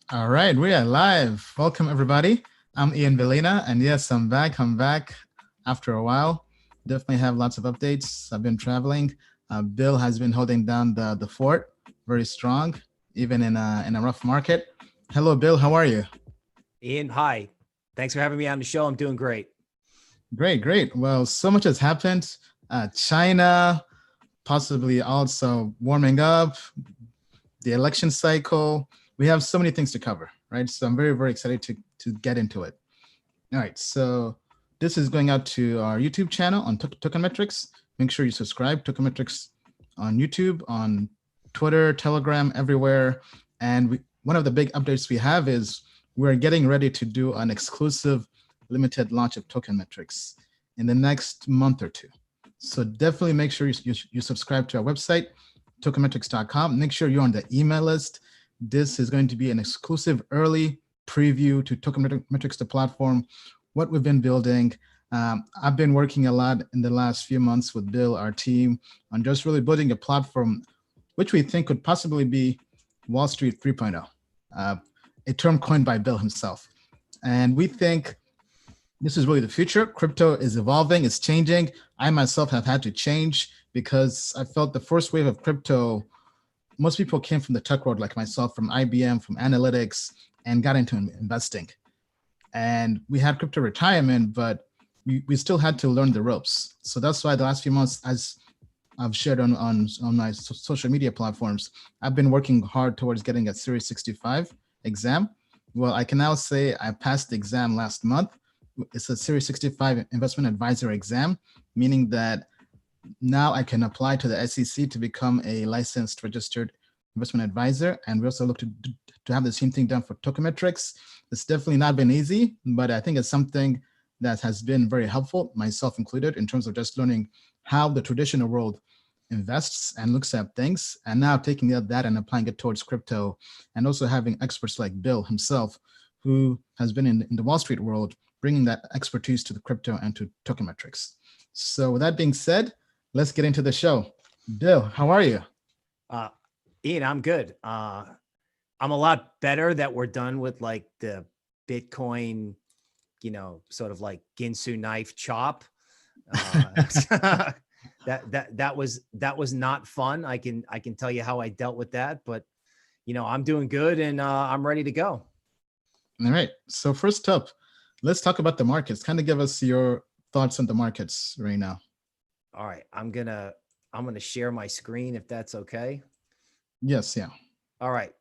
All right, we are live. Welcome, everybody. I'm Ian Belina, and yes, I'm back. I'm back after a while. Definitely have lots of updates. I've been traveling. Bill has been holding down the fort very strong, even in a rough market. Hello, Bill. How are you? Ian, hi. Thanks for having me on the show. I'm doing great. Great, great. Well, so much has happened. China possibly also warming up, the election cycle. We have so many things to cover, right? So I'm very, very excited to get into it. All right, so this is going out to our YouTube channel on Tokenmetrics. Make sure you subscribe, Tokenmetrics on YouTube, on Twitter, Telegram, everywhere. And one of the big updates we have is we're getting ready to do an exclusive limited launch of Tokenmetrics in the next month or two. So definitely make sure you subscribe to our website, tokenmetrics.com. Make sure you're on the email list. This is going to be an exclusive early preview to Tokenmetrics, the platform, what we've been building. I've been working a lot in the last few months with Bill, our team, on just really building a platform which we think could possibly be Wall Street 3.0, a term coined by Bill himself. And we think this is really the future. Crypto is evolving, it's changing. I myself have had to change because I felt the first wave of crypto, most people came from the tech world like myself, from IBM, from analytics, and got into investing. And we had crypto retirement, but we still had to learn the ropes. So that's why the last few months, as I've shared on my social media platforms, I've been working hard towards getting a Series 65 exam. Well, I can now say I passed the exam last month. It's a Series 65 investment advisor exam, meaning that now I can apply to the SEC to become a licensed registered investment advisor. And we also look to have the same thing done for Tokenmetrics. It's definitely not been easy, but I think it's something that has been very helpful, myself included, in terms of just learning how the traditional world invests and looks at things, and now taking that and applying it towards crypto, and also having experts like Bill himself, who has been in the Wall Street world, bringing that expertise to the crypto and to Tokenmetrics. So with that being said, let's get into the show. Bill, how are you? Uh, Ian, I'm good. I'm a lot better that we're done with like the Bitcoin, sort of like Ginsu knife chop. Uh, that was not fun. I can tell you how I dealt with that, but I'm doing good and I'm ready to go. All right. So first up, let's talk about the markets. Kind of give us your thoughts on the markets right now. All right, I'm gonna share my screen if that's okay. Yes, yeah. All right.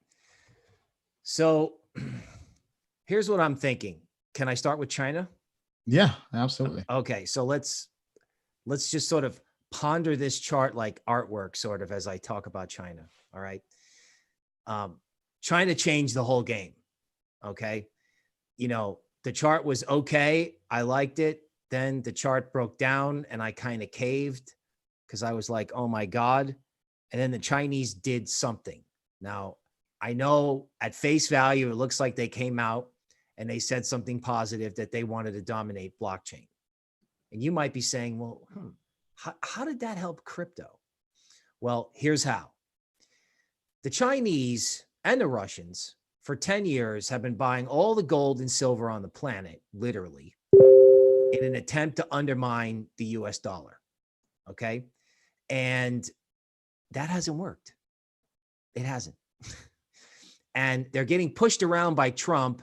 So here's what I'm thinking. Can I start with China? Yeah, absolutely. Okay, so let's just sort of ponder this chart like artwork, sort of, as I talk about China. All right. Um, China changed the whole game. Okay. The chart was okay. I liked it. Then the chart broke down and I kind of caved because I was like, oh my God. And then the Chinese did something. Now, I know at face value, it looks like they came out and they said something positive that they wanted to dominate blockchain. And you might be saying, well, how did that help crypto? Well, here's how. The Chinese and the Russians for 10 years have been buying all the gold and silver on the planet, literally, in an attempt to undermine the US dollar. Okay. And that hasn't worked. It hasn't. And they're getting pushed around by Trump.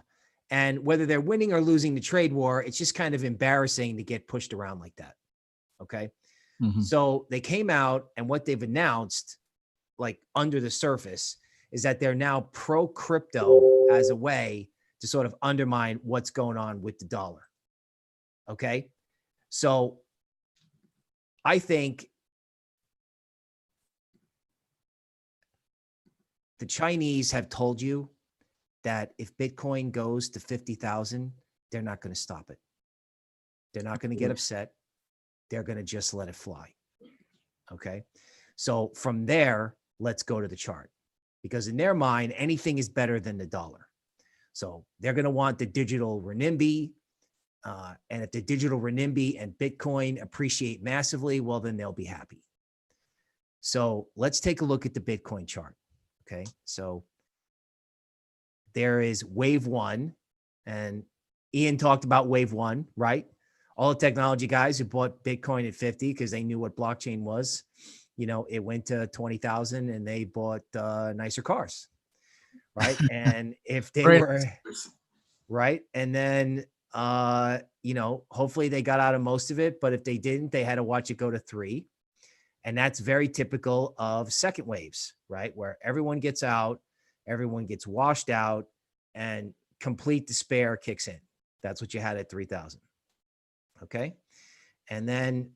And whether they're winning or losing the trade war, it's just kind of embarrassing to get pushed around like that. Okay. Mm-hmm. So they came out, and what they've announced, like under the surface, is that they're now pro crypto as a way to sort of undermine what's going on with the dollar. Okay. So I think the Chinese have told you that if Bitcoin goes to 50,000, they're not going to stop it. They're not going to get upset. They're going to just let it fly. Okay. So from there, let's go to the chart, because in their mind, anything is better than the dollar. So they're going to want the digital renminbi. And if the digital renminbi and Bitcoin appreciate massively, well, then they'll be happy. So let's take a look at the Bitcoin chart. Okay. So there is wave one, and Ian talked about wave one, right? All the technology guys who bought Bitcoin at 50 because they knew what blockchain was, it went to 20,000 and they bought nicer cars, right? And if they Great. were right, and then hopefully they got out of most of it, but if they didn't, they had to watch it go to 3. And that's very typical of second waves, right? Where everyone gets out, everyone gets washed out, and complete despair kicks in. That's what you had at 3,000. Okay. And then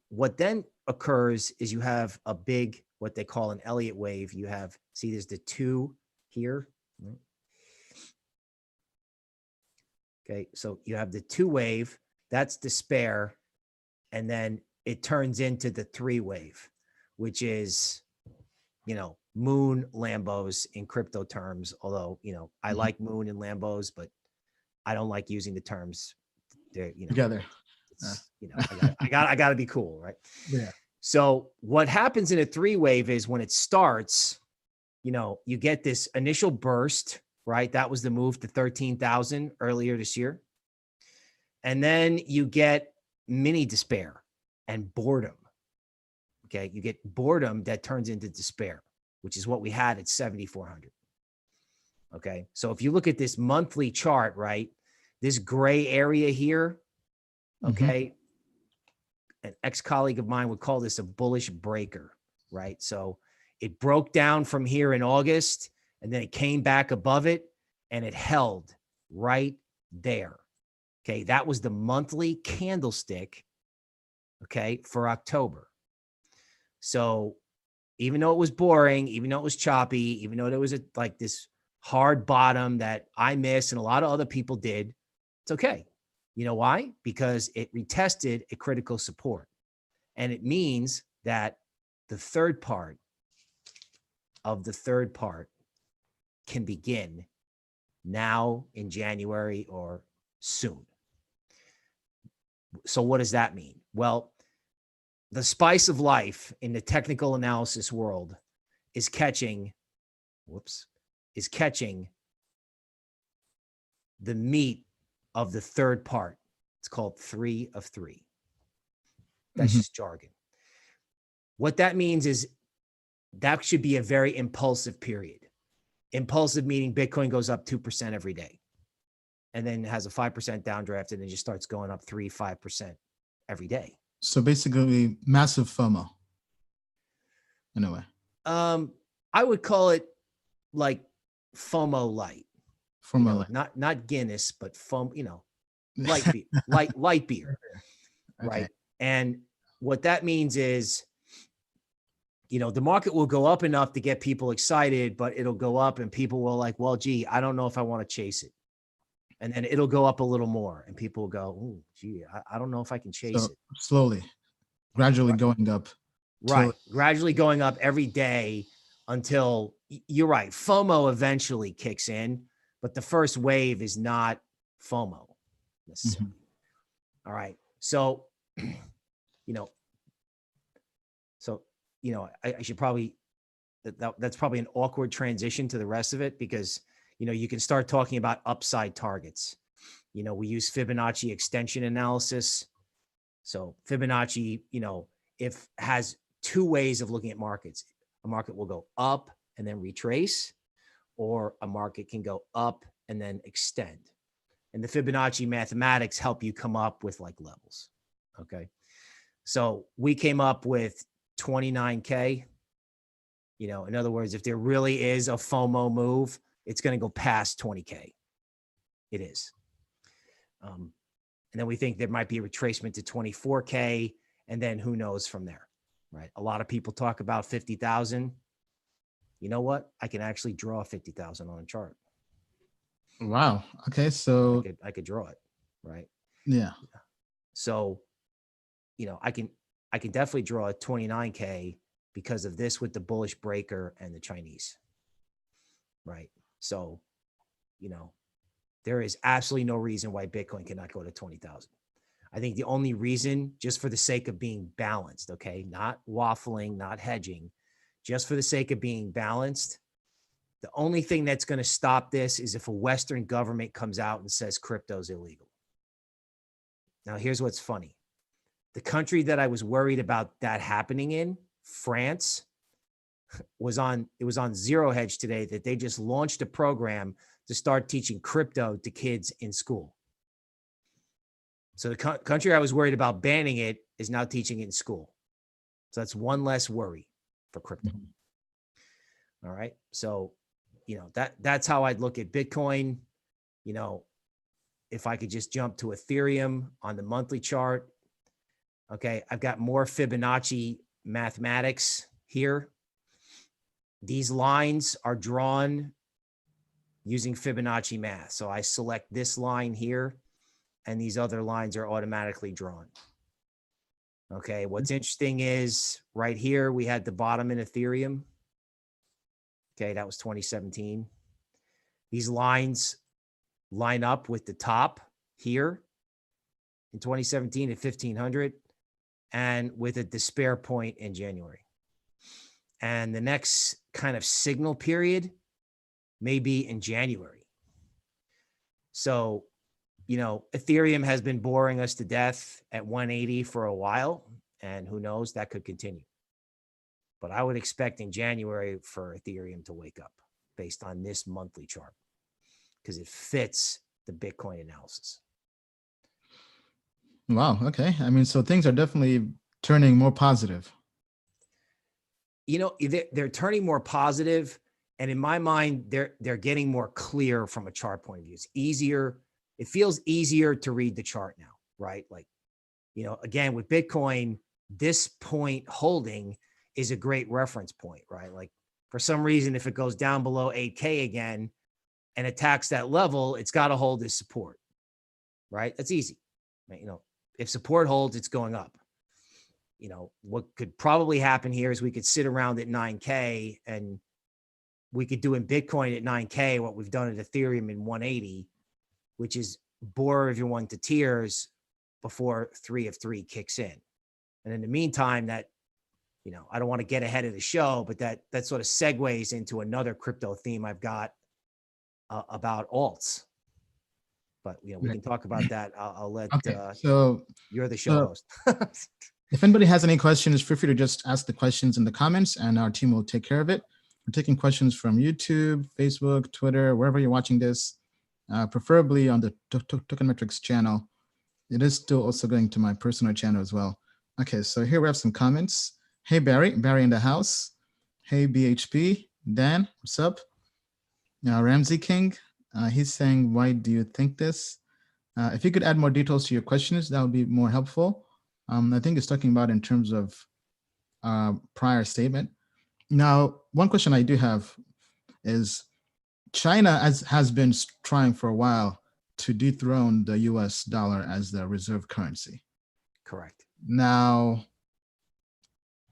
what then occurs is you have a big, what they call an Elliott wave. You have, see, there's the 2 here. Okay. So you have the 2 wave, that's despair. And then it turns into the 3 wave, which is, moon Lambos in crypto terms. Although, I like moon and Lambos, but I don't like using the terms. They're, Together. I got to be cool, right? Yeah. So what happens in a 3 wave is when it starts, you get this initial burst, right? That was the move to 13,000 earlier this year. And then you get mini despair and boredom. Okay. You get boredom that turns into despair, which is what we had at 7,400. Okay. So if you look at this monthly chart, right, this gray area here, okay, an ex-colleague of mine would call this a bullish breaker, right? So it broke down from here in August, and then it came back above it, and it held right there. Okay, that was the monthly candlestick, okay, for October. So even though it was boring, even though it was choppy, even though there was like this hard bottom that I missed and a lot of other people did, it's okay. You know why? Because it retested a critical support. And it means that the third part of the third part can begin now in January or soon. So what does that mean? Well, the spice of life in the technical analysis world is catching the meat of the third part. It's called 3 of 3. That's just jargon. What that means is that should be a very impulsive period. Impulsive meaning Bitcoin goes up 2% every day and then has a 5% downdraft and then just starts going up 3-5% every day. So basically massive FOMO in a way. I would call it like FOMO light. FOMO light. Not Guinness, but FOMO, light beer, light beer. Okay. Right. And what that means is, the market will go up enough to get people excited, but it'll go up and people will like, well, gee, I don't know if I want to chase it. And then it'll go up a little more and people will go, oh, gee, I don't know if I can chase it. Slowly, gradually going up. Right. Gradually going up every day until, you're right, FOMO eventually kicks in, but the first wave is not FOMO necessarily. All right. So, I should probably, that's probably an awkward transition to the rest of it because, you can start talking about upside targets. We use Fibonacci extension analysis. So Fibonacci, if has 2 ways of looking at markets. A market will go up and then retrace, or a market can go up and then extend. And the Fibonacci mathematics help you come up with like levels. Okay. So we came up with 29K. In other words, if there really is a FOMO move, it's going to go past 20K. It is. And then we think there might be a retracement to 24K, and then who knows from there, right? A lot of people talk about 50,000. You know what? I can actually draw 50,000 on a chart. Wow. Okay. So I could draw it, right? Yeah. So, I can definitely draw a 29K because of this with the bullish breaker and the Chinese, right? So, there is absolutely no reason why Bitcoin cannot go to 20,000. I think the only reason, just for the sake of being balanced, okay, not waffling, not hedging, just for the sake of being balanced, The only thing that's going to stop this is if a Western government comes out and says crypto's illegal. Now, here's what's funny. The country that I was worried about that happening in, France, was on Zero Hedge today that they just launched a program to start teaching crypto to kids in school. So the country I was worried about banning it is now teaching it in school. So that's one less worry for crypto. Mm-hmm. All right. So, that's how I'd look at Bitcoin. If I could just jump to Ethereum on the monthly chart. Okay. I've got more Fibonacci mathematics here. These lines are drawn using Fibonacci math. So I select this line here, and these other lines are automatically drawn. Okay, what's interesting is right here, we had the bottom in Ethereum. Okay, that was 2017. These lines line up with the top here in 2017 at 1500 and with a despair point in January. And the next kind of signal period may be in January. So, Ethereum has been boring us to death at 180 for a while, and who knows, that could continue. But I would expect in January for Ethereum to wake up based on this monthly chart because it fits the Bitcoin analysis. Wow. Okay. I mean, so things are definitely turning more positive. They're turning more positive, and in my mind, they're getting more clear from a chart point of view. It's easier. It feels easier to read the chart now, right? Like, again, with Bitcoin, this point holding is a great reference point, right? Like, for some reason, if it goes down below 8K again and attacks that level, it's got to hold as support, right? That's easy. If support holds, it's going up. What could probably happen here is we could sit around at 9K and we could do in Bitcoin at 9K what we've done at Ethereum in 180, which is bore everyone to tears before 3 of 3 kicks in. And in the meantime, that, I don't want to get ahead of the show, but that sort of segues into another crypto theme I've got about alts. But, we can talk about that. I'll let, so you're the show host. If anybody has any questions, feel free to just ask the questions in the comments and our team will take care of it. We're taking questions from YouTube, Facebook, Twitter, wherever you're watching this, preferably on the Tokenmetrics channel. It is still also going to my personal channel as well. Okay, so here we have some comments. Hey, Barry in the house. Hey, BHP, Dan, what's up? Ramsey King, he's saying, why do you think this? If you could add more details to your questions, that would be more helpful. I think it's talking about in terms of prior statement. Now, one question I do have is China has been trying for a while to dethrone the US dollar as the reserve currency. Correct. Now,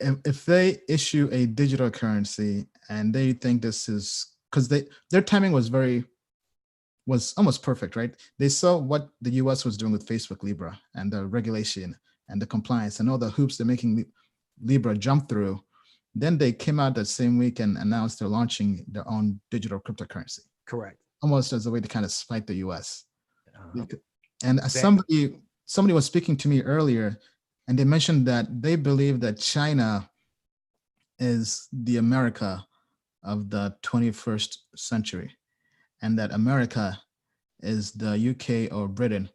if they issue a digital currency and they think this is, because their timing was almost perfect, right? They saw what the US was doing with Facebook Libra and the regulation and the compliance and all the hoops they're making Libra jump through. Then they came out that same week and announced they're launching their own digital cryptocurrency. Correct. Almost as a way to kind of spite the US. And somebody was speaking to me earlier, and they mentioned that they believe that China is the America of the 21st century, and that America is the UK or Britain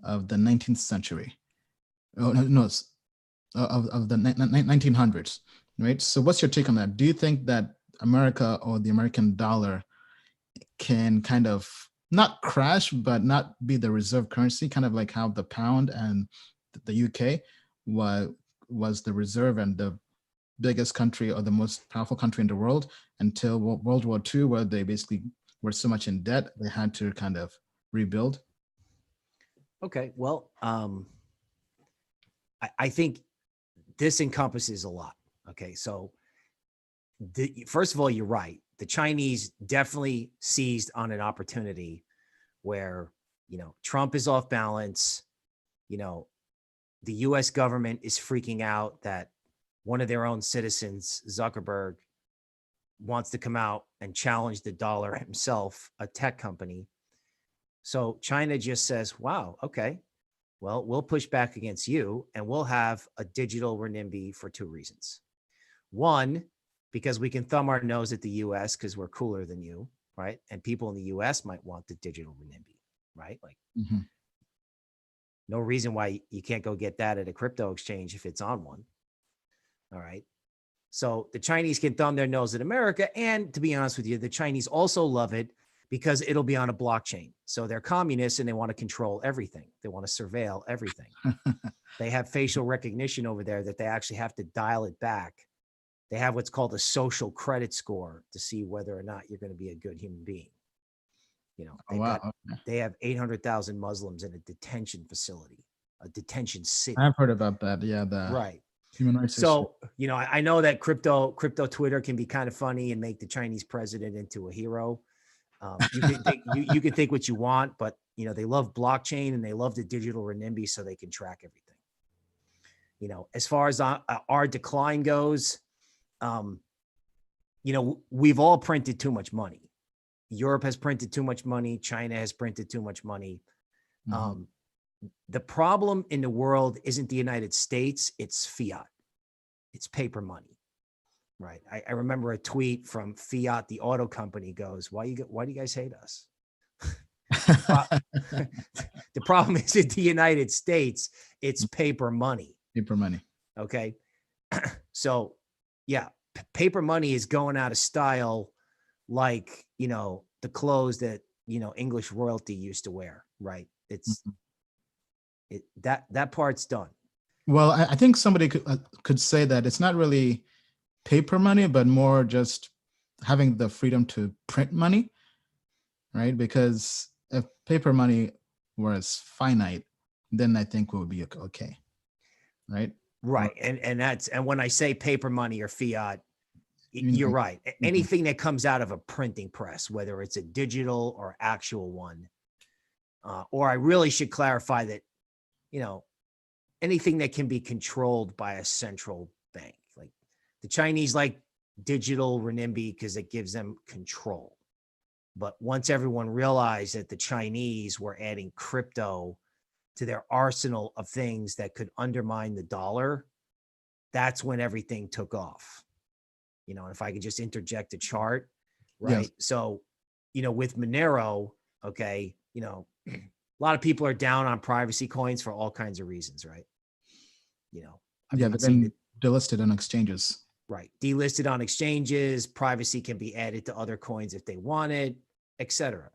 of the 19th century. Oh, no, of the 1900s, right? So what's your take on that? Do you think that America or the American dollar can kind of not crash, but not be the reserve currency, kind of like how the pound and the UK was the reserve and the biggest country or the most powerful country in the world until World War II, where they basically were so much in debt, they had to kind of rebuild? Okay, well, I think this encompasses a lot. Okay, so first of all, you're right. The Chinese definitely seized on an opportunity where, Trump is off balance. The US government is freaking out that one of their own citizens, Zuckerberg, wants to come out and challenge the dollar himself, a tech company. So China just says, wow, okay, well, we'll push back against you and we'll have a digital renminbi for two reasons. One, because we can thumb our nose at the US because we're cooler than you, right? And people in the US might want the digital renminbi, right? Like, no reason why you can't go get that at a crypto exchange if it's on one. All right. So the Chinese can thumb their nose at America. And to be honest with you, the Chinese also love it because it'll be on a blockchain. So they're communists and they want to control everything. They want to surveil everything. They have facial recognition over there that they actually have to dial it back. They have what's called a social credit score to see whether or not you're going to be a good human being. You know, they have 800,000 Muslims in a detention facility, a detention city. I've heard about that. Yeah. Right. Human rights so, issue. You know, I know that crypto Twitter can be kind of funny and make the Chinese president into a hero. You can think what you want, but you know, they love blockchain and they love the digital renminbi so they can track everything. You know, as far as our decline goes, you know, we've all printed too much money. Europe has printed too much money. China has printed too much money. The problem in the world isn't the United States, it's fiat. It's paper money, right? I remember a tweet from Fiat, the auto company, goes, why do you guys hate us? The problem is in the United States, it's paper money. Paper money. Okay. So yeah, paper money is going out of style like, you know, the clothes that, you know, English royalty used to wear, right? It's that part's done. Well, I think somebody could say that it's not really paper money, but more just having the freedom to print money, right? Because if paper money was finite, then I think we would be okay, right? Right. And when I say paper money or fiat, you're right. Anything that comes out of a printing press, whether it's a digital or actual one, or I really should clarify that, you know, anything that can be controlled by a central bank. Like the Chinese like digital renminbi because it gives them control. But once everyone realized that the Chinese were adding crypto to their arsenal of things that could undermine the dollar, that's when everything took off. You know, and if I could just interject a chart, right? Yes. So, you know, with Monero, okay, you know, a lot of people are down on privacy coins for all kinds of reasons, right? You know, they've been delisted on exchanges. Right. Delisted on exchanges, privacy can be added to other coins if they want it, etc.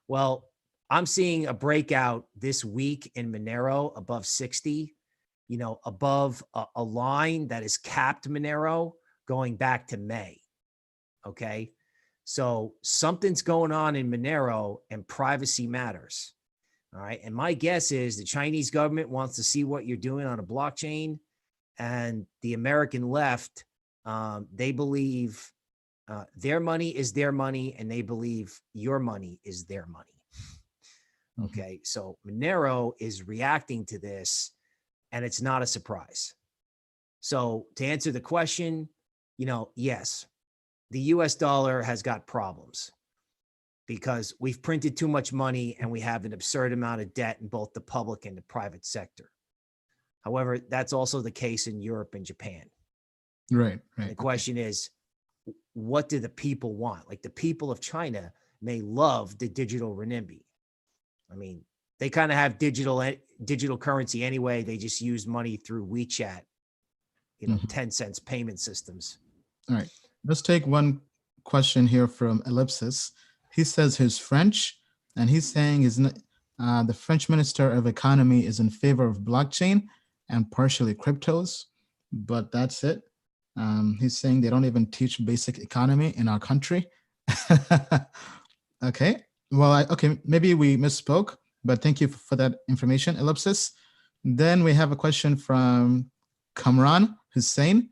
Well, I'm seeing a breakout this week in Monero above 60, you know, above a line that is capped Monero going back to May. Okay. So something's going on in Monero and privacy matters. All right. And my guess is the Chinese government wants to see what you're doing on a blockchain, and the American left, they believe their money is their money and they believe your money is their money. Okay. So Monero is reacting to this and it's not a surprise. So to answer the question, you know, yes, the US dollar has got problems because we've printed too much money and we have an absurd amount of debt in both the public and the private sector. However, that's also the case in Europe and Japan. Right. The question is, what do the people want? Like the people of China may love the digital renminbi. I mean, they kind of have digital currency anyway. They just use money through WeChat, you know, 10 cents payment systems. All right. Let's take one question here from Ellipsis. He says he's French, and he's saying the French Minister of Economy is in favor of blockchain and partially cryptos, but that's it. He's saying they don't even teach basic economy in our country. Okay. Well, maybe we misspoke, but thank you for that information, Ellipsis. Then we have a question from Kamran Hussein.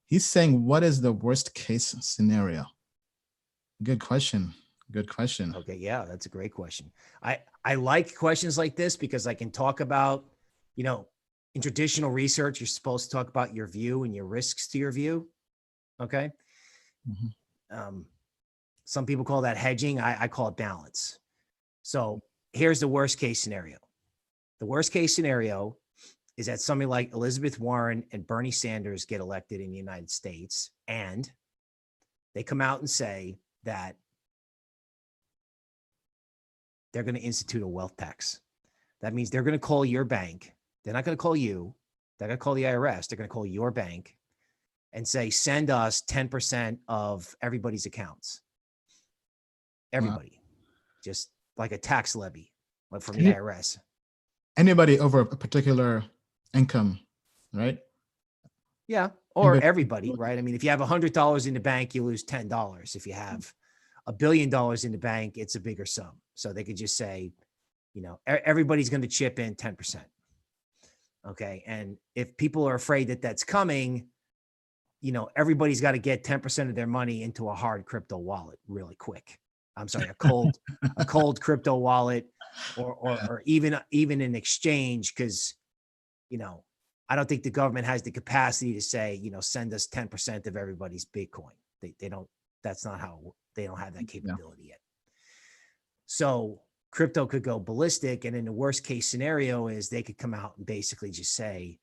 He's saying, what is the worst case scenario? Good question. Good question. Okay. Yeah, that's a great question. I like questions like this because I can talk about, you know, in traditional research, you're supposed to talk about your view and your risks to your view. Okay. Some people call that hedging. I call it balance. So here's the worst case scenario. The worst case scenario is that somebody like Elizabeth Warren and Bernie Sanders get elected in the United States, and they come out and say that they're going to institute a wealth tax. That means they're going to call your bank. They're not going to call you. They're going to call the IRS. They're going to call your bank and say, send us 10% of everybody's accounts. Everybody. Just like a tax levy from the IRS. Anybody over a particular income, right? Yeah. Or everybody, right? I mean, if you have $100 in the bank, you lose $10. If you have $1 billion in the bank, it's a bigger sum. So they could just say, everybody's going to chip in 10%. Okay. And if people are afraid that that's coming, everybody's got to get 10% of their money into a hard crypto wallet really quick. I'm sorry, a cold crypto wallet or even an exchange. Cause I don't think the government has the capacity to say, send us 10% of everybody's Bitcoin. They don't, that's not how they don't have that capability yet. So crypto could go ballistic. And in the worst case scenario is they could come out and basically just say,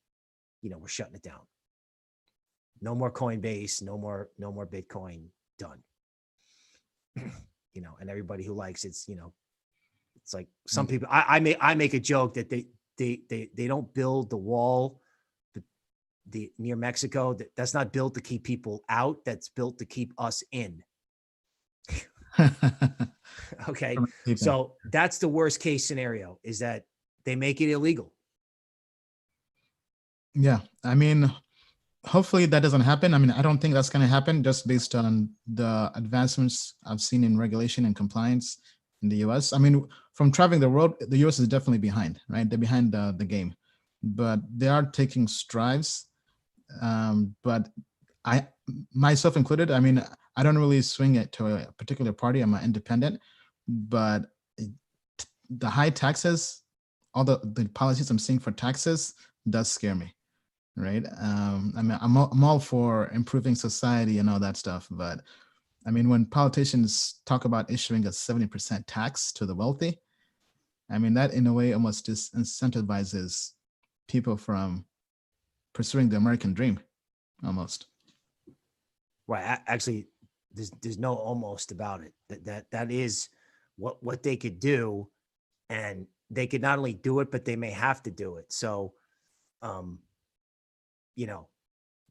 we're shutting it down. No more Coinbase, no more Bitcoin, done. And everybody who likes it's like some people, I make a joke that they don't build the wall near Mexico. That's not built to keep people out. That's built to keep us in. Okay. So that's the worst case scenario, is that they make it illegal. Yeah. I mean, hopefully that doesn't happen. I mean, I don't think that's going to happen just based on the advancements I've seen in regulation and compliance in the US. I mean, from traveling the world, the US is definitely behind, right? They're behind the game, but they are taking strides. But I, myself included, I mean, I don't really swing it to a particular party. I'm an independent, but the high taxes, all the policies I'm seeing for taxes does scare me. Right. I mean, I'm all for improving society and all that stuff. But I mean, when politicians talk about issuing a 70% tax to the wealthy, I mean, that in a way almost disincentivizes people from pursuing the American dream almost. Right. Actually, there's no almost about it. That is what they could do. And they could not only do it, but they may have to do it. So,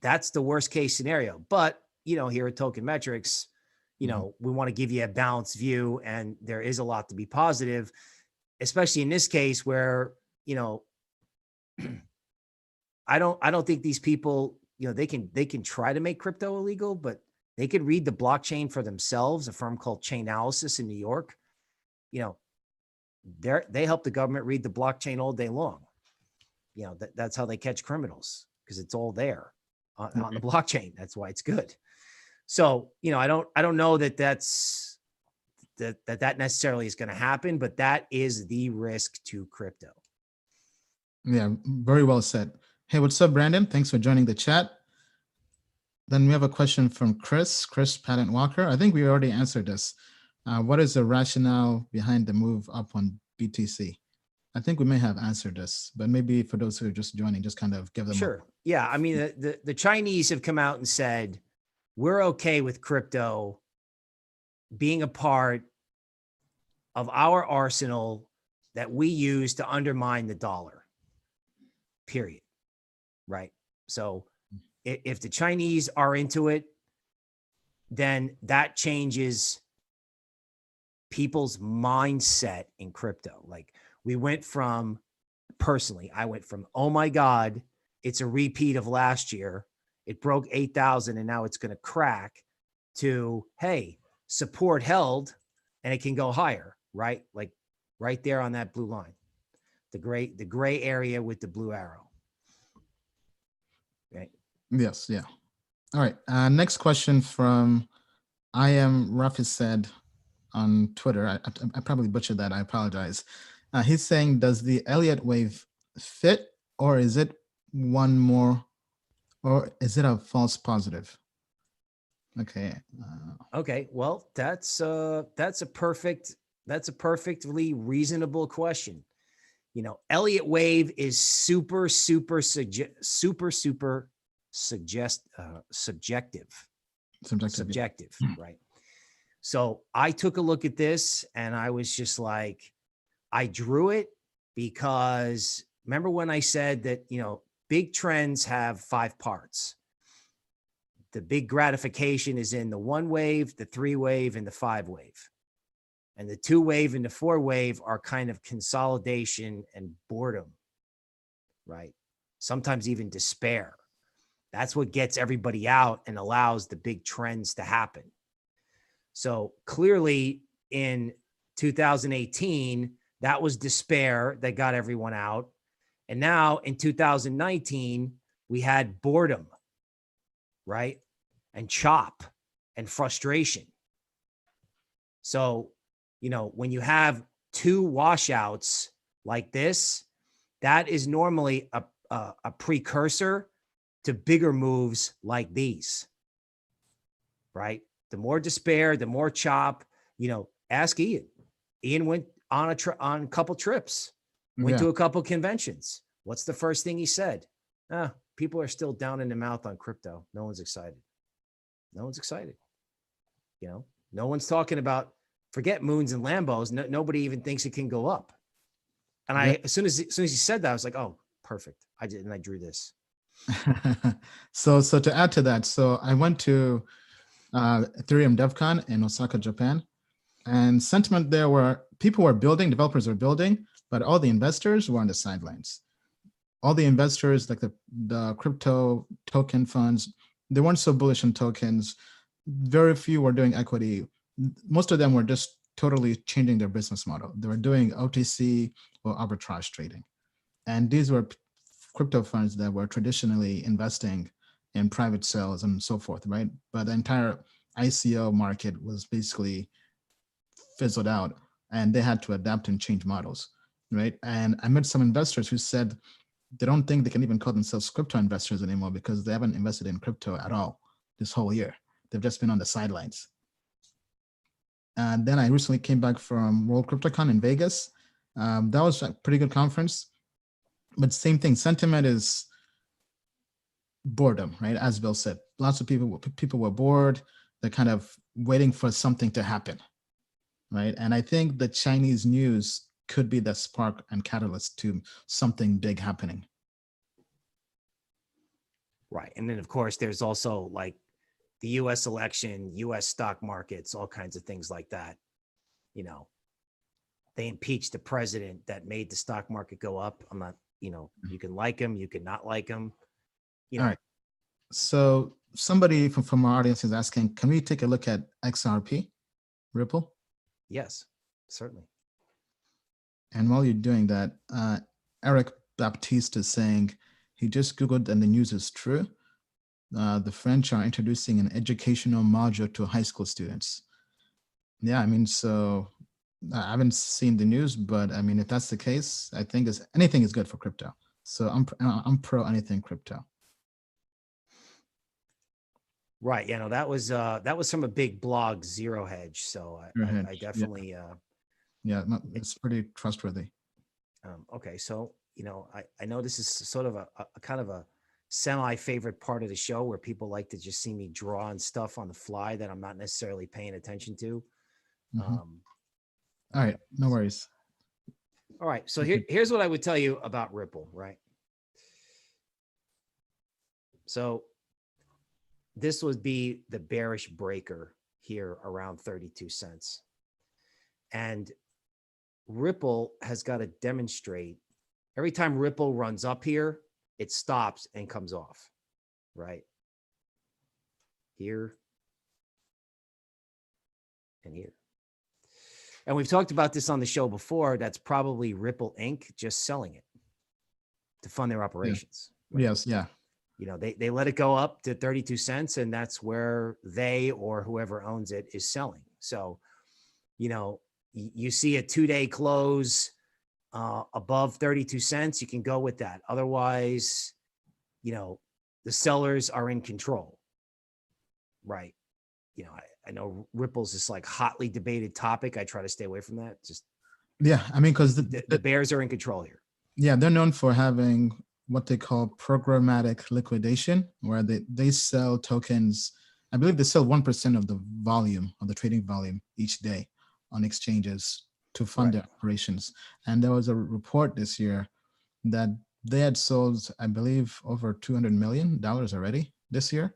that's the worst case scenario. But, here at Token Metrics, we want to give you a balanced view, and there is a lot to be positive, especially in this case where, I don't think these people, they can try to make crypto illegal, but they could read the blockchain for themselves. A firm called Chainalysis in New York, they help the government read the blockchain all day long. That's how they catch criminals, because it's all there on the blockchain. That's why it's good. So, I don't know that that necessarily is going to happen, but that is the risk to crypto. Yeah, very well said. Hey, what's up, Brandon? Thanks for joining the chat. Then we have a question from Chris Patent Walker. I think we already answered this. What is the rationale behind the move up on BTC? I think we may have answered this, but maybe for those who are just joining, just kind of give them. Sure. Yeah. I mean, the Chinese have come out and said, we're okay with crypto being a part of our arsenal that we use to undermine the dollar, period. Right. So if the Chinese are into it, then that changes people's mindset in crypto. Like, I went from, oh my God, it's a repeat of last year. It broke 8,000 and now it's going to crack, to, hey, support held and it can go higher, right? Like right there on that blue line, the gray area with the blue arrow. Right. Yes. Yeah. All right. Next question from I am Rafi said on Twitter. I probably butchered that. I apologize. He's saying, does the Elliott wave fit, or is it one more, or is it a false positive? Okay. Okay, well, that's a perfectly reasonable question. You know, Elliott wave is super subjective. Subjective. Yeah. Subjective, right? So I took a look at this and I was just like, I drew it because remember when I said that, you know, big trends have 5 parts. The big gratification is in the 1 wave, the 3 wave, and the 5 wave. And the 2 wave and the 4 wave are kind of consolidation and boredom, right? Sometimes even despair. That's what gets everybody out and allows the big trends to happen. So clearly in 2018, that was despair that got everyone out. And now in 2019, we had boredom, right? And chop and frustration. So, you know, when you have 2 washouts like this, that is normally a precursor to bigger moves like these, right? The more despair, the more chop. You know, ask Ian. Ian went on on a couple trips, went Yeah. to a couple conventions. What's the first thing he said? People are still down in the mouth on crypto. No one's excited. No one's excited. You know, no one's talking about forget moons and Lambos. Nobody even thinks it can go up. And Yeah. as soon as he said that, I was like, oh, perfect. I drew this. So to add to that, so I went to Ethereum DevCon in Osaka, Japan, and sentiment there were people were building, developers were building, but all the investors were on the sidelines. All the investors, like the crypto token funds, they weren't so bullish on tokens. Very few were doing equity. Most of them were just totally changing their business model. They were doing OTC or arbitrage trading. And these were crypto funds that were traditionally investing in private sales and so forth, right? But the entire ICO market was basically fizzled out and they had to adapt and change models, right? And I met some investors who said they don't think they can even call themselves crypto investors anymore because they haven't invested in crypto at all this whole year. They've just been on the sidelines. And then I recently came back from World CryptoCon in Vegas. That was a pretty good conference, but same thing. Sentiment is boredom, right? As Bill said, lots of people were bored. They're kind of waiting for something to happen, right? And I think the Chinese news could be the spark and catalyst to something big happening. Right. And then, of course, there's also like the US election, US stock markets, all kinds of things like that. You know, they impeached the president that made the stock market go up. I'm not, you know, you can like him, you can not like him. You know. All right. So somebody from our audience is asking, can we take a look at XRP, Ripple? Yes, certainly. And while you're doing that, Eric Baptiste is saying he just Googled and the news is true. The French are introducing an educational module to high school students. Yeah, I mean, so I haven't seen the news, but I mean, if that's the case, I think anything is good for crypto. So I'm pro anything crypto. Right. You know, that was from a big blog, Zero Hedge. So I definitely yeah, it's pretty trustworthy. Okay, so you know, I know this is sort of a kind of a semi-favorite part of the show where people like to just see me draw on stuff on the fly that I'm not necessarily paying attention to. Mm-hmm. All right, no worries. All right, so here's what I would tell you about Ripple, right? So this would be the bearish breaker here around 32 cents. And Ripple has got to demonstrate every time Ripple runs up here, it stops and comes off, right? Here and here. And we've talked about this on the show before. That's probably Ripple Inc. just selling it to fund their operations. Yeah. Right? Yes, yeah. You know, they let it go up to 32 cents, and that's where they or whoever owns it is selling. So, you know, you see a 2-day close above 32 cents, you can go with that. Otherwise, you know, the sellers are in control, right? you know, I know Ripple's this like hotly debated topic. I try to stay away from that. Just Yeah, I mean, because the bears are in control here. yeah, they're known for having what they call programmatic liquidation, where they sell tokens. I believe they sell 1% of the volume of the trading volume each day on exchanges to fund their operations. And there was a report this year that they had sold, I believe, over $200 million already this year.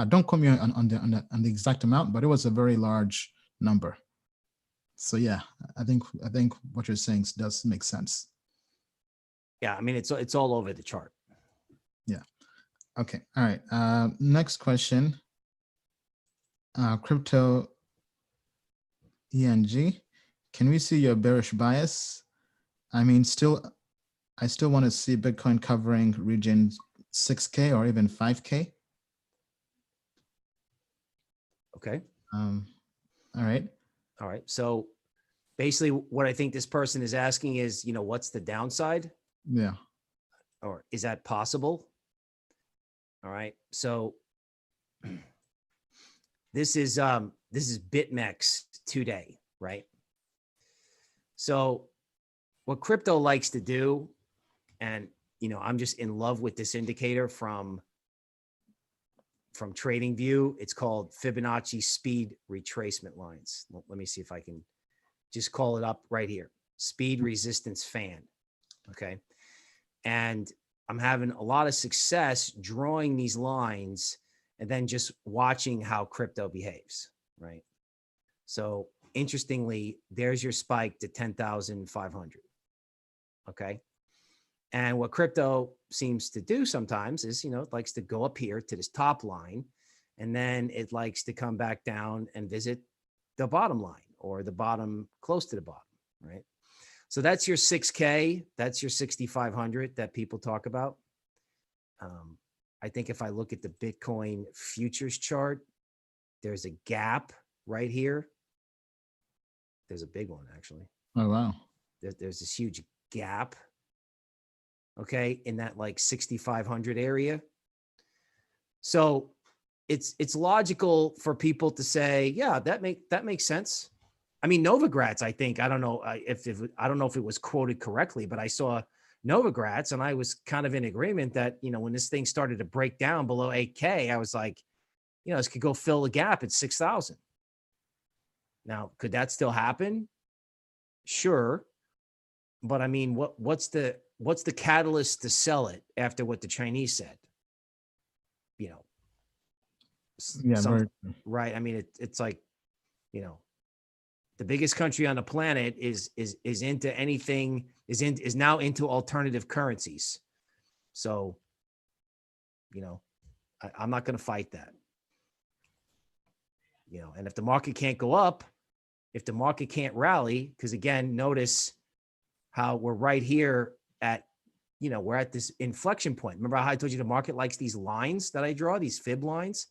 Don't quote me on the exact amount, but it was a very large number. So yeah, I think what you're saying does make sense. Yeah, I mean it's all over the chart. Yeah. Okay. All right. Next question. Crypto ENG. Can we see your bearish bias? I mean, I still want to see Bitcoin covering region 6K or even 5K. Okay. All right. All right. So basically what I think this person is asking is, you know, what's the downside? Yeah. Or is that possible? All right. So this is BitMEX today, right? So what crypto likes to do, and you know, I'm just in love with this indicator from TradingView. It's called Fibonacci speed retracement lines. Let me see if I can just call it up right here. Speed resistance fan. Okay. And I'm having a lot of success drawing these lines and then just watching how crypto behaves, right? So interestingly, there's your spike to 10,500. Okay. And what crypto seems to do sometimes is, you know, it likes to go up here to this top line, and then it likes to come back down and visit the bottom line or the bottom close to the bottom, right? So that's your 6K. That's your 6,500 that people talk about. I think if I look at the Bitcoin futures chart, there's a gap right here. There's a big one, actually. Oh, wow. There's this huge gap, okay, in that like 6,500 area. So it's logical for people to say, yeah, that makes sense. I mean, Novogratz, I think, I don't know if I don't know if it was quoted correctly, but I saw Novogratz and I was kind of in agreement that, you know, when this thing started to break down below 8K, I was like, you know, this could go fill the gap at 6,000. Now, could that still happen? Sure. But I mean, what's the catalyst to sell it after what the Chinese said? You know, Yeah, right. I mean, it's like, you know, the biggest country on the planet is into anything, is now into alternative currencies. So, you know, I'm not going to fight that. You know, and if the market can't go up, if the market can't rally, because again, notice how we're right here at, you know, we're at this inflection point. Remember how I told you the market likes these lines that I draw, these fib lines?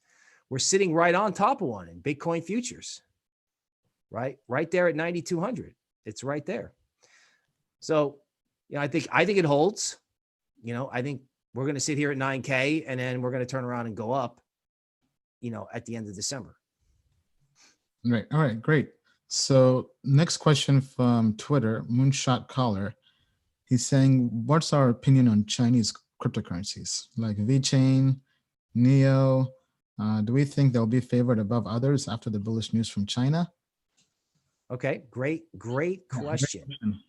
We're sitting right on top of one in Bitcoin futures, right? Right there at 9,200. It's right there. So, you know, I think it holds. You know, I think we're going to sit here at 9K and then we're going to turn around and go up, you know, at the end of December. Right. All right. Great. So next question from Twitter, Moonshot Caller. He's saying, what's our opinion on Chinese cryptocurrencies like VeChain, Neo? Do we think they'll be favored above others after the bullish news from China? Okay, great question. Great question.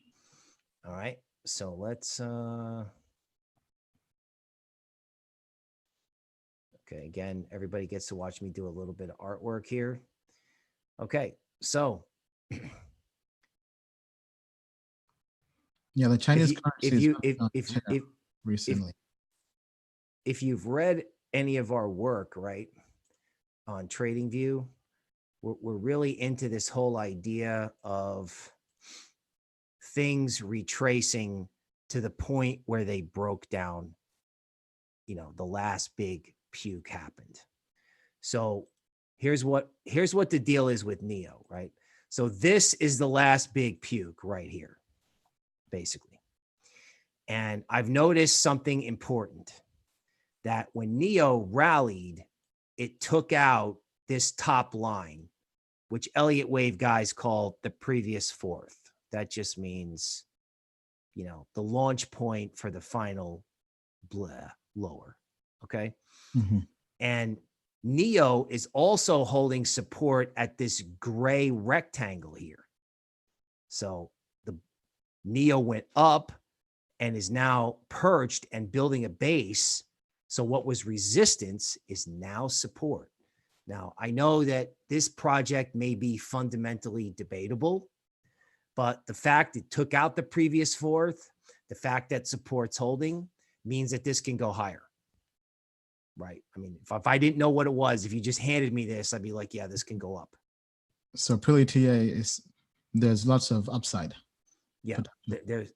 All right, so let's okay, again, everybody gets to watch me do a little bit of artwork here. Okay, so yeah, the Chinese currencies recently. If you've read any of our work, right, on TradingView, we're really into this whole idea of things retracing to the point where they broke down, you know, the last big puke happened. So here's what the deal is with Neo, right? So this is the last big puke right here, basically. And I've noticed something important, that when Neo rallied, it took out this top line, which Elliott Wave guys call the previous fourth. That just means, you know, the launch point for the final lower. Okay. Mm-hmm. And NEO is also holding support at this gray rectangle here. So the NEO went up and is now perched and building a base. So what was resistance is now support. Now, I know that this project may be fundamentally debatable, but the fact it took out the previous fourth, the fact that support's holding means that this can go higher. Right. I mean, if I didn't know what it was, if you just handed me this, I'd be like, yeah, this can go up. So purely TA there's lots of upside. Yeah.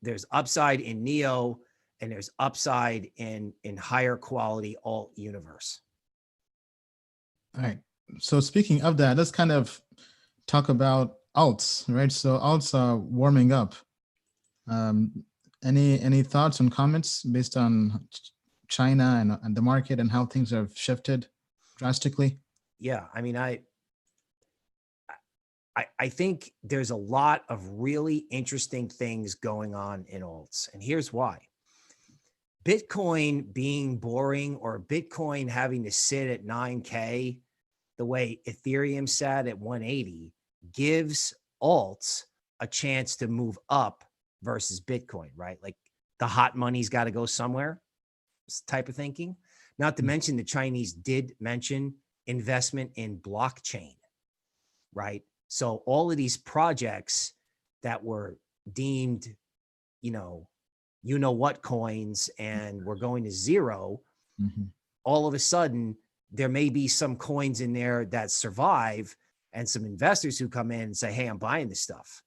There's upside in NEO and there's upside in higher quality alt universe. All right. So speaking of that, let's kind of talk about alts, right? So alts are warming up. Any thoughts and comments based on China and the market and how things have shifted drastically? Yeah, I mean, I think there's a lot of really interesting things going on in alts, and here's why. Bitcoin being boring or Bitcoin having to sit at 9K the way Ethereum sat at 180 gives alts a chance to move up versus Bitcoin, right? Like the hot money's got to go somewhere type of thinking. Not to mention the Chinese did mention investment in blockchain, right? So all of these projects that were deemed, you know what coins and we're going to zero, all of a sudden there may be some coins in there that survive and some investors who come in and say, hey, I'm buying this stuff.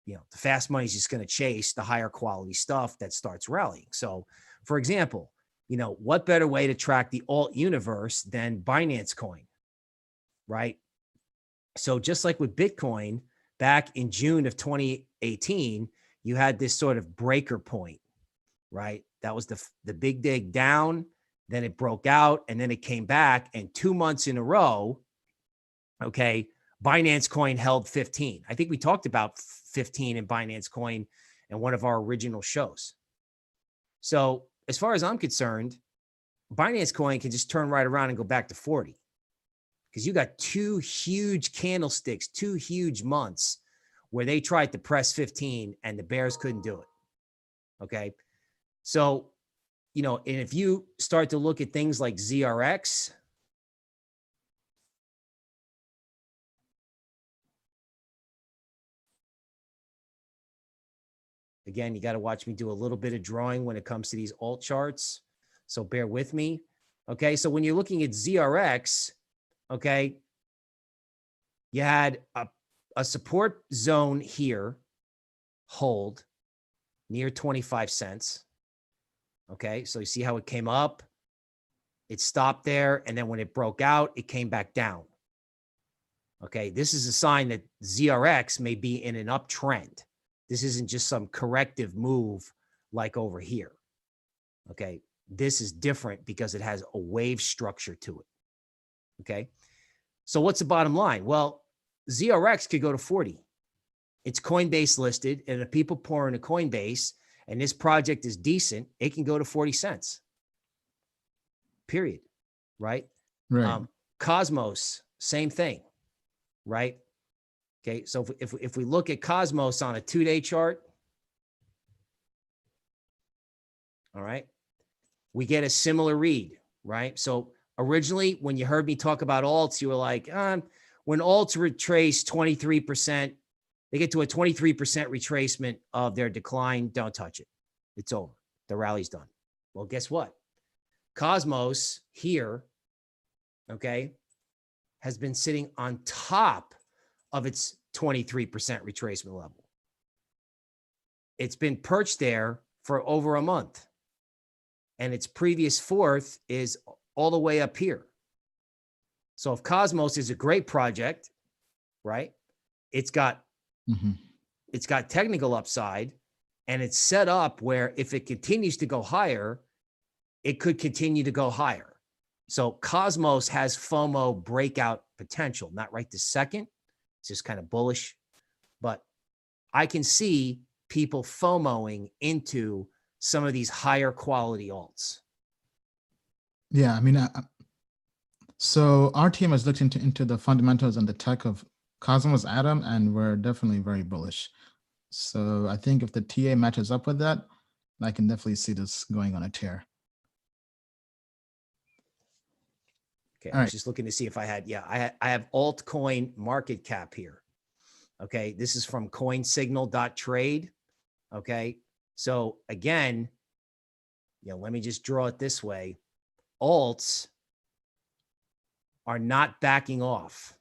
You know, the fast money is just going to chase the higher quality stuff that starts rallying. So for example, you know, what better way to track the alt universe than Binance Coin, right? So just like with Bitcoin back in June of 2018, you had this sort of breaker point, right? That was the big dig down, then it broke out and then it came back, and 2 months in a row, okay, Binance Coin held 15. I think we talked about 15 in Binance Coin in one of our original shows. So as far as I'm concerned, Binance Coin can just turn right around and go back to 40 because you got two huge candlesticks, 2 huge months where they tried to press 15 and the bears couldn't do it. Okay. So, you know, and if you start to look at things like ZRX, again, you got to watch me do a little bit of drawing when it comes to these alt charts. So bear with me. Okay. So when you're looking at ZRX, okay, you had a support zone here, hold near 25 cents. Okay. So you see how it came up, it stopped there. And then when it broke out, it came back down. Okay. This is a sign that ZRX may be in an uptrend. This isn't just some corrective move like over here. Okay. This is different because it has a wave structure to it. Okay. So what's the bottom line? Well, ZRX could go to 40. It's Coinbase listed, and if people pour into Coinbase and this project is decent, it can go to 40 cents. Period. Right? Right. Cosmos, same thing. Right? Okay. So if we look at Cosmos on a 2-day chart, all right, we get a similar read, right? So originally, when you heard me talk about alts, you were like, when alts retrace 23%, they get to a 23% retracement of their decline, don't touch it. It's over. The rally's done. Well, guess what? Cosmos here, okay, has been sitting on top of its 23% retracement level. It's been perched there for over a month. And its previous fourth is all the way up here. So if Cosmos is a great project, right? It's got technical upside, and it's set up where if it continues to go higher, it could continue to go higher. So Cosmos has FOMO breakout potential, not right this second. It's just kind of bullish, but I can see people FOMOing into some of these higher quality alts. Yeah, I mean, so our team has looked into the fundamentals and the tech of Cosmos Atom, and we're definitely very bullish. So I think if the TA matches up with that, I can definitely see this going on a tear. Okay, All I right. was just looking to see if I had, I have altcoin market cap here. Okay, this is from coinsignal.trade. Okay, so again, let me just draw it this way. Alts are not backing off,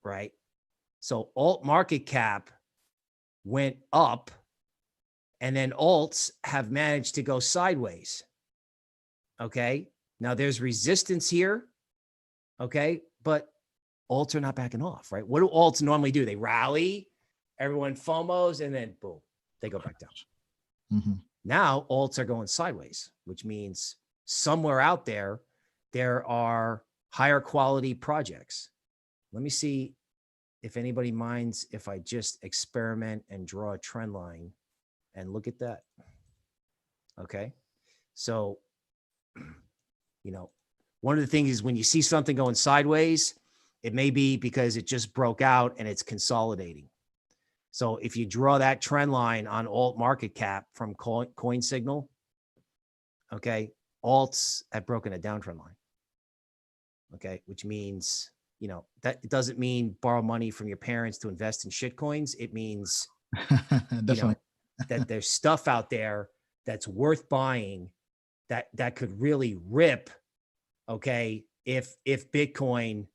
right? So alt market cap went up, and then alts have managed to go sideways. Okay, now there's resistance here. Okay, but alts are not backing off, right? What do alts normally do? They rally, everyone FOMOs, and then boom, they go back down. Mm-hmm. Now alts are going sideways, which means somewhere out there, there are higher quality projects. Let me see if anybody minds if I just experiment and draw a trend line and look at that. Okay. So, one of the things is when you see something going sideways, it may be because it just broke out and it's consolidating. So if you draw that trend line on alt market cap from coin signal, okay, alts have broken a downtrend line. Okay, which means, that it doesn't mean borrow money from your parents to invest in shit coins. It means, Definitely. that there's stuff out there that's worth buying that could really rip. Okay, if Bitcoin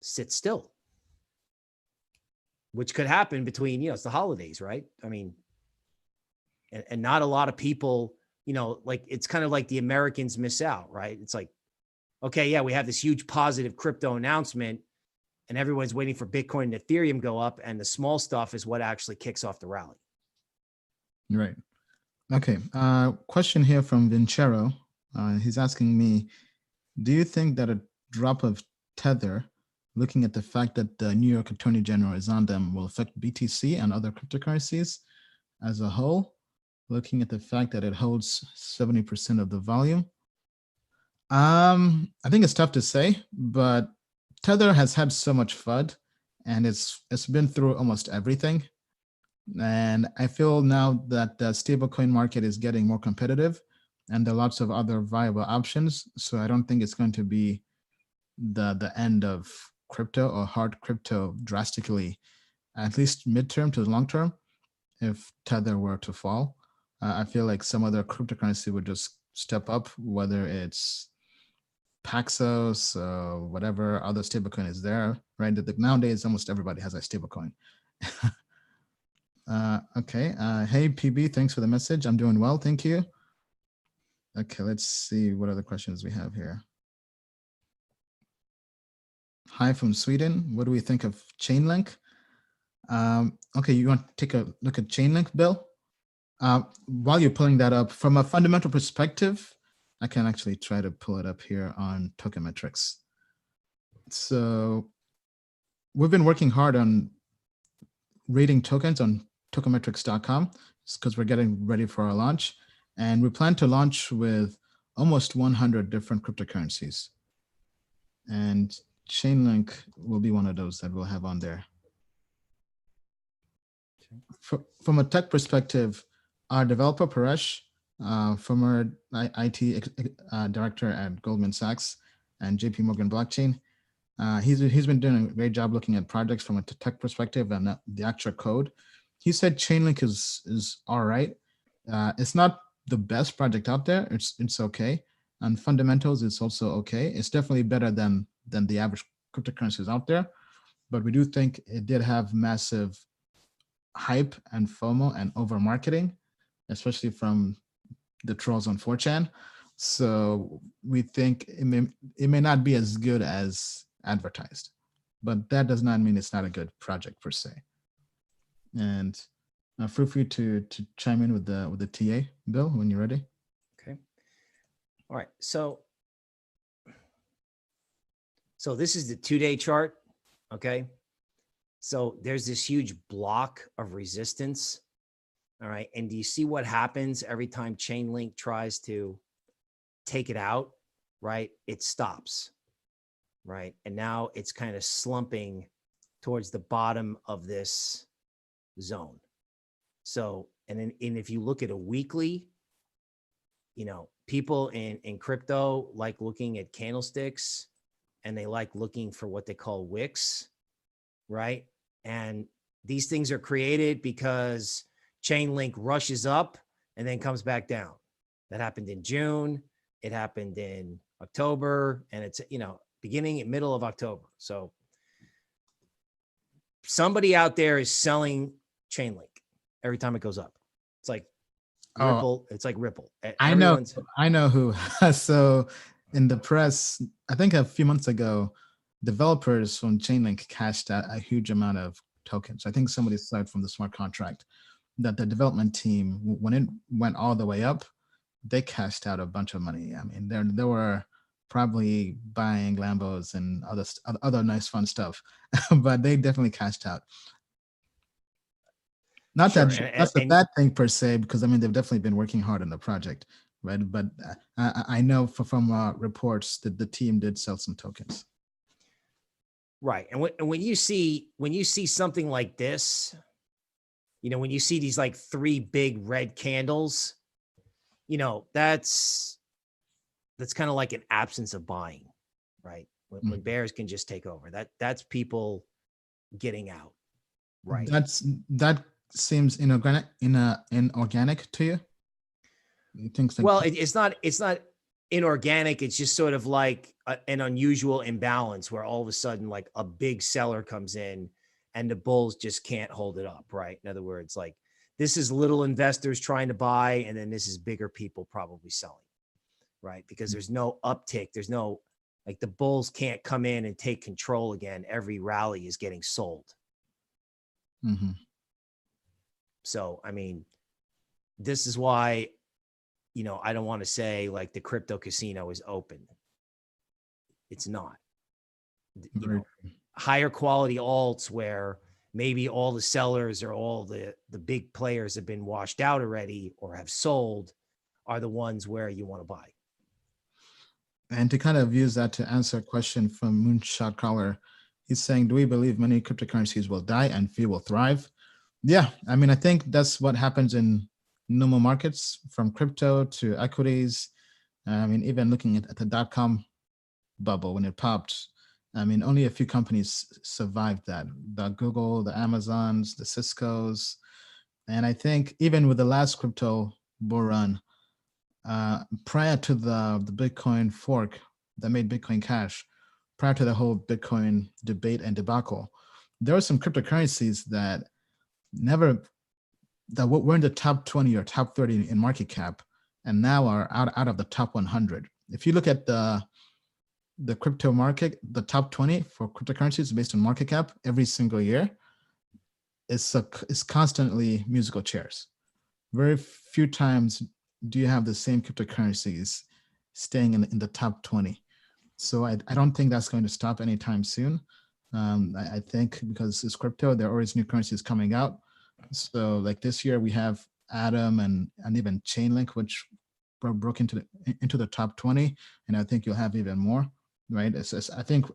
sits still, which could happen between, it's the holidays, right? I mean, and not a lot of people, like it's kind of like the Americans miss out, right? It's like, okay, yeah, we have this huge positive crypto announcement and everyone's waiting for Bitcoin and Ethereum go up, and the small stuff is what actually kicks off the rally. Right. Okay. Question here from Vincero. He's asking me, do you think that a drop of Tether, looking at the fact that the New York Attorney General is on them, will affect BTC and other cryptocurrencies as a whole, looking at the fact that it holds 70% of the volume? I think it's tough to say, but Tether has had so much FUD, and it's been through almost everything. And I feel now that the stablecoin market is getting more competitive, and there are lots of other viable options. So I don't think it's going to be the end of crypto or hard crypto drastically, at least midterm to long term. If Tether were to fall, I feel like some other cryptocurrency would just step up, whether it's Paxos, whatever other stablecoin is there, right? Nowadays, almost everybody has a stablecoin. Okay. Hey, PB, thanks for the message. I'm doing well. Thank you. Okay, let's see what other questions we have here. Hi from Sweden. What do we think of Chainlink? Okay, you want to take a look at Chainlink, Bill? While you're pulling that up, from a fundamental perspective, I can actually try to pull it up here on Tokenmetrics. So we've been working hard on rating tokens on tokenmetrics.com because we're getting ready for our launch. And we plan to launch with almost 100 different cryptocurrencies. And Chainlink will be one of those that we'll have on there. From a tech perspective, our developer, Paresh, former IT director at Goldman Sachs and JP Morgan Blockchain, he's been doing a great job looking at projects from a tech perspective and the actual code. He said Chainlink is all right. It's not the best project out there. It's okay. And fundamentals, it's also okay. It's definitely better than the average cryptocurrencies out there. But we do think it did have massive hype and FOMO and over marketing, especially from the trolls on 4chan. So we think it may not be as good as advertised, but that does not mean it's not a good project per se. And feel free to chime in with the TA, Bill, when you're ready. Okay. All right. So So this is the 2-day chart. Okay. So there's this huge block of resistance. All right. And do you see what happens every time Chainlink tries to take it out? Right. It stops. Right. And now it's kind of slumping towards the bottom of this zone. So, and if you look at a weekly, people in crypto like looking at candlesticks, and they like looking for what they call wicks, right? And these things are created because Chainlink rushes up and then comes back down. That happened in June. It happened in October, and it's, beginning in middle of October. So somebody out there is selling Chainlink every time it goes up. It's like Ripple. It's like Ripple. I know who. So in the press, I think a few months ago, developers from Chainlink cashed out a huge amount of tokens. I think somebody said from the smart contract that the development team, when it went all the way up, they cashed out a bunch of money. I mean, there were probably buying Lambos and other nice fun stuff, but they definitely cashed out. Not sure. That's a bad thing per se, because I mean they've definitely been working hard on the project, right? But I know from reports that the team did sell some tokens. Right, and when you see something like this, when you see these like 3 big red candles, that's kind of like an absence of buying, right? When bears can just take over, that's people getting out, right? That seems inorganic to you. You think so? Well, it's not inorganic. It's just sort of like an unusual imbalance where all of a sudden like a big seller comes in and the bulls just can't hold it up, right? In other words, like this is little investors trying to buy, and then this is bigger people probably selling, right? Because there's no uptick. There's no, like, the bulls can't come in and take control again. Every rally is getting sold. Mm-hmm. So, I mean, this is why, I don't want to say like the crypto casino is open. It's not. Higher quality alts where maybe all the sellers or all the big players have been washed out already or have sold are the ones where you want to buy. And to kind of use that to answer a question from Moonshot Caller, he's saying, do we believe many cryptocurrencies will die and few will thrive? Yeah, I mean, I think that's what happens in normal markets, from crypto to equities. I mean, even looking at the dot-com bubble when it popped, I mean, only a few companies survived that. The Google, the Amazons, the Ciscos. And I think even with the last crypto bull run, prior to the Bitcoin fork that made Bitcoin Cash, prior to the whole Bitcoin debate and debacle, there were some cryptocurrencies that were in the top 20 or top 30 in market cap, and now are out of the top 100. If you look at the crypto market, the top 20 for cryptocurrencies based on market cap every single year is constantly musical chairs. Very few times do you have the same cryptocurrencies staying in the top 20. So I don't think that's going to stop anytime soon. I think because it's crypto, there are always new currencies coming out. So like this year we have Atom and even Chainlink, which broke into the top 20, and I think you'll have even more, right? I think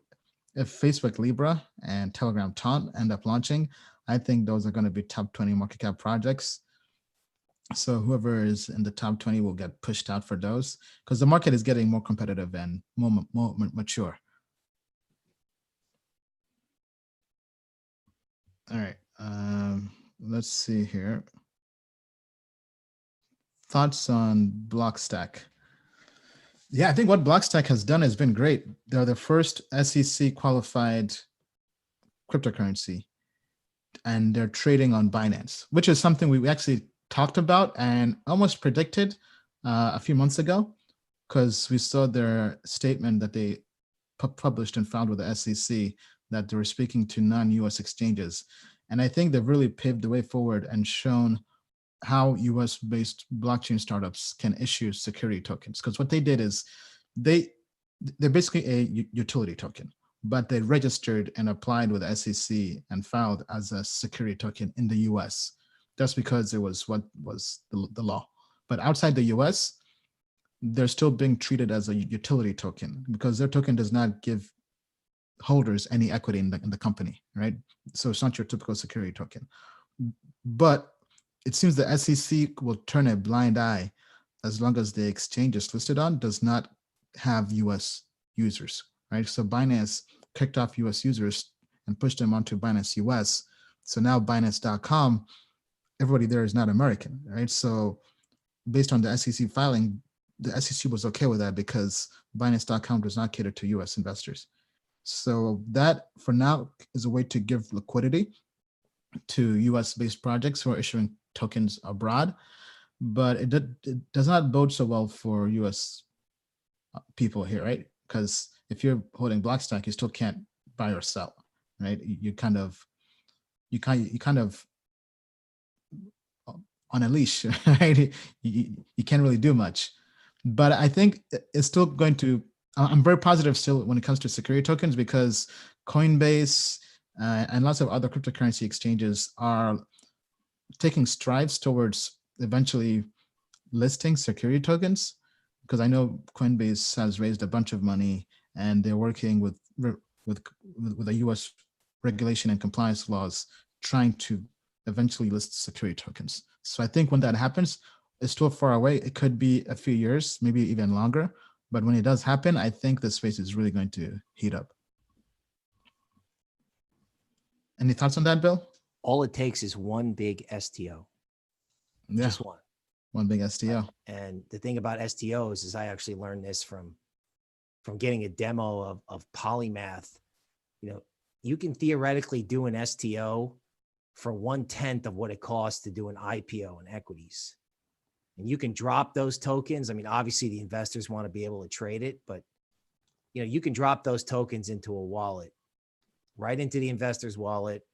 if Facebook Libra and Telegram Taunt end up launching, I think those are going to be top 20 market cap projects. So whoever is in the top 20 will get pushed out for those, because the market is getting more competitive and more mature. All right. Let's see here. Thoughts on Blockstack? Yeah, I think what Blockstack has done has been great. They're the first SEC qualified cryptocurrency, and they're trading on Binance, which is something we actually talked about and almost predicted a few months ago, because we saw their statement that they published and filed with the SEC that they were speaking to non-US exchanges. And I think they've really paved the way forward and shown how US-based blockchain startups can issue security tokens. Because what they did is they're basically a utility token. but they registered and applied with the SEC and filed as a security token in the US. That's because it was what was the law. But outside the US, they're still being treated as a utility token because their token does not give holders any equity in the company, right? So it's not your typical security token. But it seems the SEC will turn a blind eye as long as the exchange is listed on does not have US users, right? So Binance kicked off US users and pushed them onto Binance US. So now Binance.com, everybody there is not American, right? So based on the SEC filing, the SEC was okay with that because Binance.com does not cater to US investors. So that for now is a way to give liquidity to US based projects who are issuing tokens abroad, but it does not bode so well for US people here, right? Because if you're holding Blockstack, you still can't buy or sell, right? You kind of on a leash, right? You can't really do much. But I think it's still going to, I'm very positive still when it comes to security tokens because Coinbase and lots of other cryptocurrency exchanges are taking strides towards eventually listing security tokens. Because I know Coinbase has raised a bunch of money and they're working with the US regulation and compliance laws trying to eventually list security tokens. So I think when that happens, it's still far away. It could be a few years, maybe even longer. But when it does happen, I think the space is really going to heat up. Any thoughts on that, Bill? All it takes is one big STO. Yeah, just one. One big STO. And the thing about STOs is I actually learned this from getting a demo of Polymath. You know, you can theoretically do an STO for 1/10 of what it costs to do an IPO in equities. And you can drop those tokens. I mean, obviously the investors want to be able to trade it, but you know, you can drop those tokens into a wallet, right into the investor's wallet,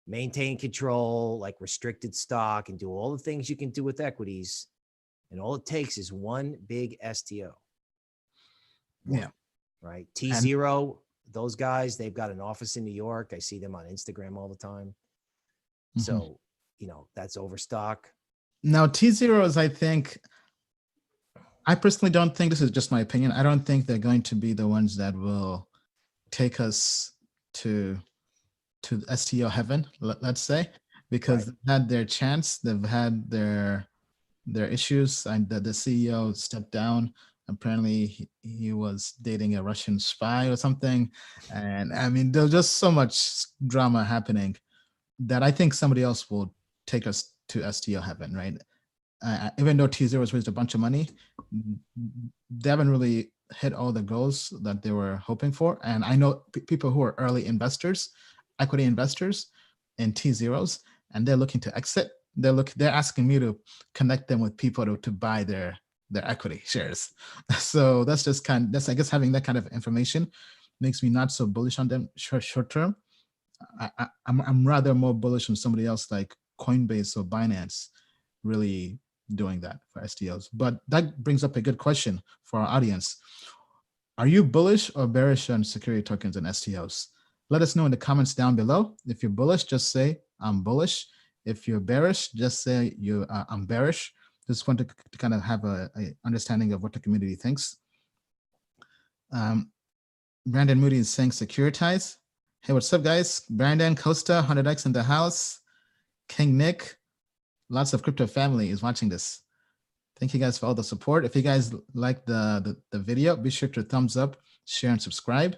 maintain control, like restricted stock, and do all the things you can do with equities. And all it takes is one big STO. Yeah. Right. T0, those guys, they've got an office in New York. I see them on Instagram all the time. Mm-hmm. So, you know, that's Overstock. Now, T0s, I personally don't think, this is just my opinion, I don't think they're going to be the ones that will take us to STO heaven, let's say, because they've had their chance, they've had their issues, and the CEO stepped down. Apparently he was dating a Russian spy or something. And I mean, there's just so much drama happening that I think somebody else will take us to STO heaven, right? Even though T0 has raised a bunch of money, they haven't really hit all the goals that they were hoping for. And I know people who are early investors, equity investors in T0s, and they're looking to exit. They're asking me to connect them with people to buy their equity shares. So that's I guess having that kind of information makes me not so bullish on them short term. I'm rather more bullish on somebody else like Coinbase or Binance really doing that for STOs. But that brings up a good question for our audience. Are you bullish or bearish on security tokens and STOs? Let us know in the comments down below. If you're bullish, just say I'm bullish. If you're bearish, just say I'm bearish. Just want to kind of have a understanding of what the community thinks. Brandon Moody is saying securitize. Hey, what's up, guys? Brandon, Costa, 100X in the house. King Nick, lots of crypto family is watching this. Thank you guys for all the support. If you guys like the video, be sure to thumbs up, share, and subscribe.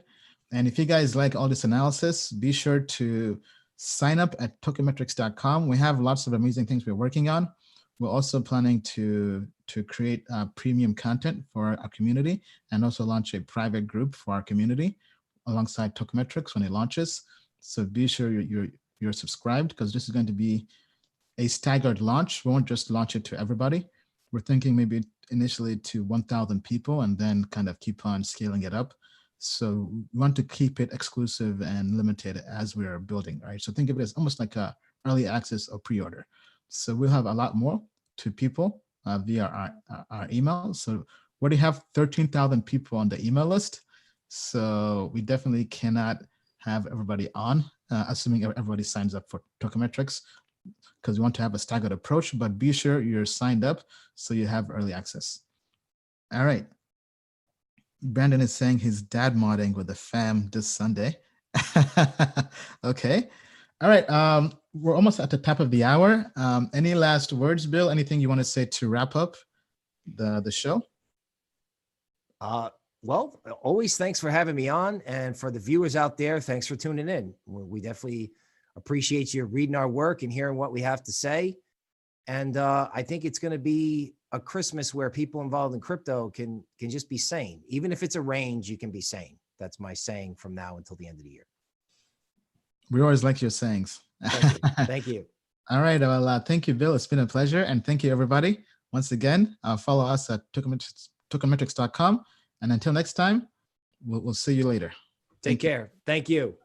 And if you guys like all this analysis, be sure to sign up at tokenmetrics.com. We have lots of amazing things we're working on. We're also planning to create premium content for our community and also launch a private group for our community alongside Tokenmetrics when it launches. So be sure you're subscribed, because this is going to be a staggered launch. We won't just launch it to everybody. We're thinking maybe initially to 1,000 people and then kind of keep on scaling it up. So we want to keep it exclusive and limited as we're building, right? So think of it as almost like a early access or pre-order. So we'll have a lot more to people via our email. So we already have 13,000 people on the email list. So we definitely cannot have everybody on, assuming everybody signs up for Tokenmetrics, because we want to have a staggered approach, but be sure you're signed up so you have early access. All right. Brandon is saying his dad modding with the fam this Sunday. Okay. All right. We're almost at the top of the hour. Any last words, Bill? Anything you want to say to wrap up the show? Well, always thanks for having me on. And for the viewers out there, thanks for tuning in. We definitely appreciate you reading our work and hearing what we have to say. And I think it's going to be a Christmas where people involved in crypto can just be sane. Even if it's a range, you can be sane. That's my saying from now until the end of the year. We always like your sayings. Thank you. Thank you. All right. Well, thank you, Bill. It's been a pleasure. And thank you, everybody. Once again, follow us at tokenmetrics.com. And until next time, we'll see you later. Take care. Thank you.